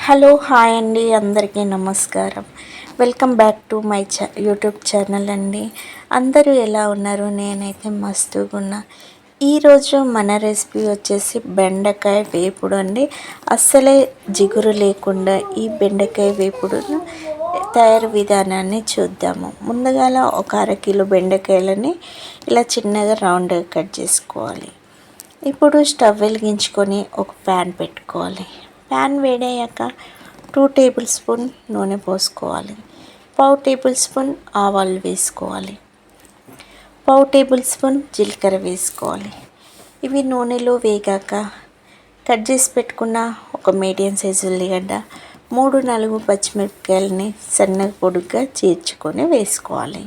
Hello hi అండి, అందరికీ నమస్కారం. Welcome back to my YouTube channel అండి. అందరూ ఎలా ఉన్నారు? నేనైతే మస్తుగా ఉన్నా. ఈరోజు మన రెసిపీ వచ్చేసి బెండకాయ వేపుడు అండి. అస్సలే జిగురు లేకుండా ఈ బెండకాయ వేపుడును తయారు విధానాన్ని చూద్దాము. ముందుగా ఒక అరకిలో బెండకాయలని ఇలా చిన్నగా రౌండ్గా కట్ చేసుకోవాలి. ఇప్పుడు స్టవ్ వెలిగించుకొని ఒక ప్యాన్ పెట్టుకోవాలి. ప్యాన్ వేడయ్యాక 2 టేబుల్ స్పూన్ నూనె పోసుకోవాలి. 1/2 టేబుల్ స్పూన్ ఆవాలు వేసుకోవాలి. 1/2 టేబుల్ స్పూన్ జీలకర్ర వేసుకోవాలి. ఇవి నూనెలో వేగాక కట్ చేసి పెట్టుకున్న ఒక మీడియం సైజు ఉల్లిగడ్డ, 3-4 పచ్చిమిరపకాయలని సన్నగా పొడుగ్గా చీల్చుకొని వేసుకోవాలి.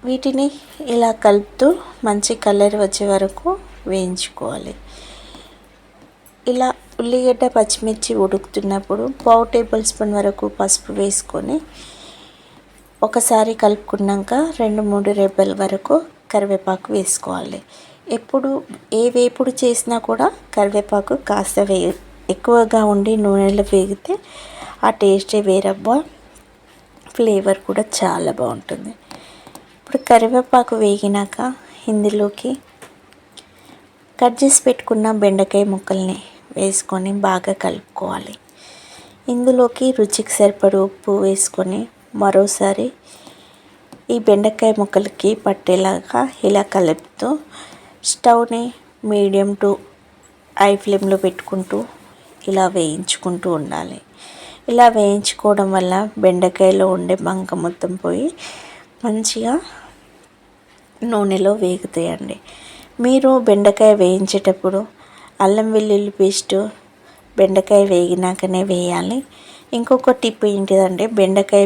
వీటిని ఇలా కలుపుతూ మంచి కలర్ వచ్చే వరకు వేయించుకోవాలి. ఇలా ఉల్లిగడ్డ పచ్చిమిర్చి ఉడుకుతున్నప్పుడు 1/2 టేబుల్ స్పూన్ వరకు పసుపు వేసుకొని ఒకసారి కలుపుకున్నాక 2-3 రెబ్బల వరకు కరివేపాకు వేసుకోవాలి. ఎప్పుడు ఏ వేపుడు చేసినా కూడా కరివేపాకు కాస్త ఎక్కువగా ఉండి నూనెలో వేగితే ఆ టేస్టే వేరబ్బా, ఫ్లేవర్ కూడా చాలా బాగుంటుంది. ఇప్పుడు కరివేపాకు వేగినాక ఇందులోకి కట్ చేసి పెట్టుకున్న బెండకాయ ముక్కల్ని వేసుకొని బాగా కలుపుకోవాలి. ఇందులోకి రుచికి సరిపడ ఉప్పు వేసుకొని మరోసారి ఈ బెండకాయ ముక్కలకి పట్టేలాగా ఇలా కలుపుతూ స్టవ్ని మీడియం టు హై ఫ్లేమ్లో పెట్టుకుంటూ ఇలా వేయించుకుంటూ ఉండాలి. ఇలా వేయించుకోవడం వల్ల బెండకాయలో ఉండే బంక మొత్తం పోయి మంచిగా నూనెలో వేగుతాయండి. మీరు బెండకాయ వేయించేటప్పుడు అల్లం వెల్లుల్లి పేస్టు బెండకాయ వేగినాకనే వేయాలి. ఇంకొక టిప్ ఏంటిదంటే బెండకాయ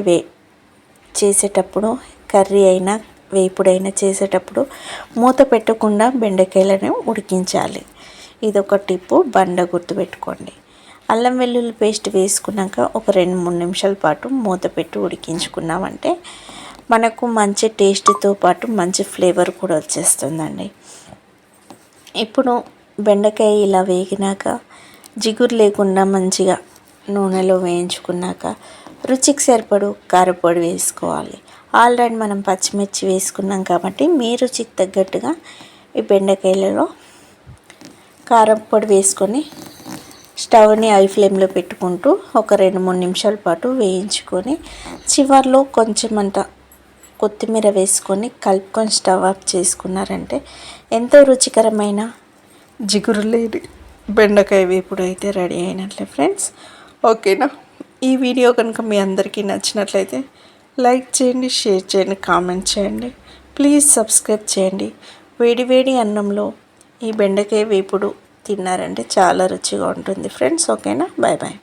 చేసేటప్పుడు కర్రీ అయినా వేపుడైనా చేసేటప్పుడు మూత పెట్టకుండా బెండకాయలను ఉడికించాలి. ఇదొక టిప్పు, బండ గుర్తుపెట్టుకోండి. అల్లం వెల్లుల్లి పేస్ట్ వేసుకున్నాక ఒక 2-3 నిమిషాల పాటు మూత పెట్టి ఉడికించుకున్నామంటే మనకు మంచి టేస్ట్తో పాటు మంచి ఫ్లేవర్ కూడా వచ్చేస్తుందండి. ఇప్పుడు బెండకాయ ఇలా వేగినాక జిగురు లేకుండా మంచిగా నూనెలో వేయించుకున్నాక రుచికి సరిపడు కారపొడి వేసుకోవాలి. ఆల్రెడీ మనం పచ్చిమిర్చి వేసుకున్నాం కాబట్టి మీ రుచికి తగ్గట్టుగా ఈ బెండకాయలలో కారపొడి వేసుకొని స్టవ్ని హై ఫ్లేమ్లో పెట్టుకుంటూ ఒక 2-3 నిమిషాల పాటు వేయించుకొని చివర్లో కొంచెం అంత కొత్తిమీర వేసుకొని కలుపుకొని స్టవ్ ఆఫ్ చేసుకున్నారంటే ఎంతో రుచికరమైన జిగురు లేని బెండకాయ వేపుడు అయితే రెడీ అయినట్లే ఫ్రెండ్స్. ఓకేనా? ఈ వీడియో కనుక మీ అందరికీ నచ్చినట్లయితే లైక్ చేయండి, షేర్ చేయండి, కామెంట్ చేయండి, ప్లీజ్ సబ్స్క్రైబ్ చేయండి. వేడి వేడి అన్నంలో ఈ బెండకాయ వేపుడు తిన్నారంటే చాలా రుచిగా ఉంటుంది ఫ్రెండ్స్. ఓకేనా? Bye bye.